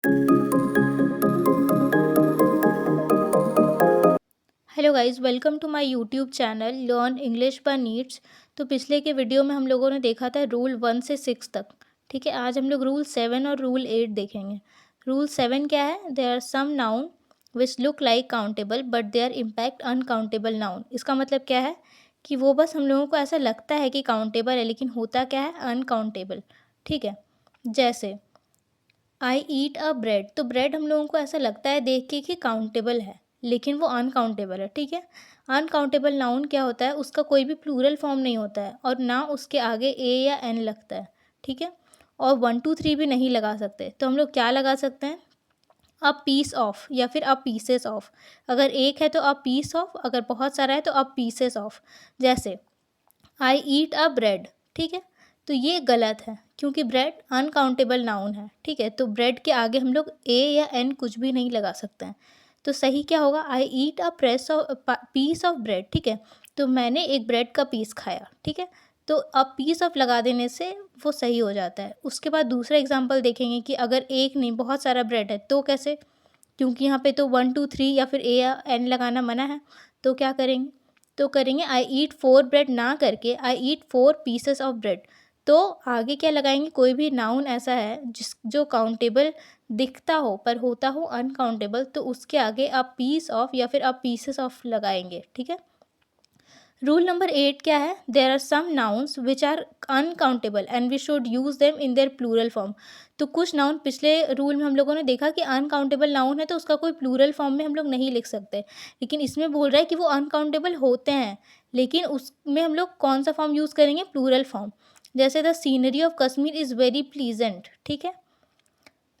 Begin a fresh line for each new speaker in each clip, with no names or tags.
Hello guys, welcome to my YouTube channel learn English by needs. तो पिछले के video में हम लोगों ने देखा था रूल 1 से 6 तक। ठीक है, आज हम लोग रूल 7 और रूल 8 देखेंगे। रूल 7 क्या है? There are some noun which look like countable but they're in fact uncountable noun. इसका मतलब क्या है कि वो बस हम लोगों को ऐसा लगता है कि काउंटेबल है, लेकिन होता क्या है? अनकाउंटेबल। ठीक है, जैसे आई ईट अ ब्रेड। तो ब्रेड हम लोगों को ऐसा लगता है देख के कि काउंटेबल है, लेकिन वो अनकाउंटेबल है। ठीक है, अनकाउंटेबल नाउन क्या होता है? उसका कोई भी प्लूरल फॉर्म नहीं होता है और ना उसके आगे ए या एन लगता है। ठीक है, और 1 2 3 भी नहीं लगा सकते। तो हम लोग क्या लगा सकते हैं? अ पीस ऑफ या फिर अ पीसेस ऑफ। अगर एक है तो अ पीस ऑफ, अगर बहुत सारा है तो अ पीसेस ऑफ। जैसे आई ईट अ ब्रेड। ठीक है, तो ये गलत है क्योंकि ब्रेड अनकाउंटेबल नाउन है। ठीक है, तो ब्रेड के आगे हम लोग ए या एन कुछ भी नहीं लगा सकते हैं। तो सही क्या होगा? आई ईट अ पीस ऑफ ब्रेड। ठीक है, तो मैंने एक ब्रेड का पीस खाया। ठीक है, तो अब पीस ऑफ लगा देने से वो सही हो जाता है। उसके बाद दूसरा एग्जाम्पल देखेंगे कि अगर एक नहीं बहुत सारा ब्रेड है तो कैसे? क्योंकि यहाँ पे तो 1 2 3 या फिर ए या एन लगाना मना है। तो क्या करेंगे? तो करेंगे आई ईट 4 ब्रेड ना करके आई ईट 4 पीसेस ऑफ ब्रेड। तो आगे क्या लगाएंगे? कोई भी नाउन ऐसा है जो काउंटेबल दिखता हो पर होता हो अनकाउंटेबल, तो उसके आगे आप पीस ऑफ या फिर आप पीसेस ऑफ लगाएंगे। ठीक है, रूल नंबर 8 क्या है? There are some nouns which are uncountable and we should use them in their plural form. तो कुछ नाउन पिछले रूल में हम लोगों ने देखा कि अनकाउंटेबल नाउन है तो उसका कोई प्लूरल फॉर्म में हम लोग नहीं लिख सकते, लेकिन इसमें बोल रहा है कि वो अनकाउंटेबल होते हैं, लेकिन उसमें हम लोग कौन सा फॉर्म यूज़ करेंगे? Plural form. जैसे the scenery of Kashmir is very pleasant. ठीक है,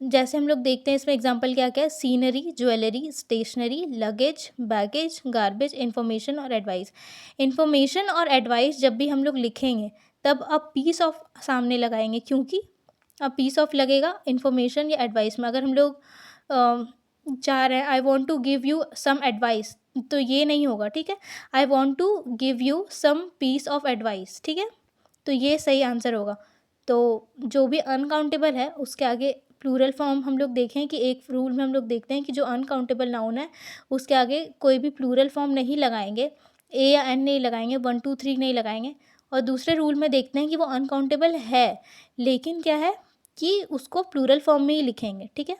जैसे हम लोग देखते हैं इसमें एग्जांपल क्या क्या है? Scenery, jewellery, stationery, luggage, baggage, garbage, information और एडवाइस। इन्फॉर्मेशन और एडवाइस जब भी हम लोग लिखेंगे तब अब पीस ऑफ सामने लगाएंगे, क्योंकि अब पीस ऑफ लगेगा इन्फॉर्मेशन या एडवाइस में। अगर हम लोग चाह रहे हैं I want to give you some advice, तो ये नहीं होगा। ठीक है, I want to give you some piece of advice. ठीक है, तो ये सही आंसर होगा। तो जो भी अनकाउंटेबल है उसके आगे प्लूरल फॉर्म हम लोग देखें कि एक रूल में हम लोग देखते हैं कि जो अनकाउंटेबल नाउन है उसके आगे कोई भी प्लूरल फॉर्म नहीं लगाएंगे, ए या एन नहीं लगाएंगे, 1 2 3 नहीं लगाएंगे। और दूसरे रूल में देखते हैं कि वो अनकाउंटेबल है, लेकिन क्या है कि उसको प्लूरल फॉर्म में ही लिखेंगे। ठीक है।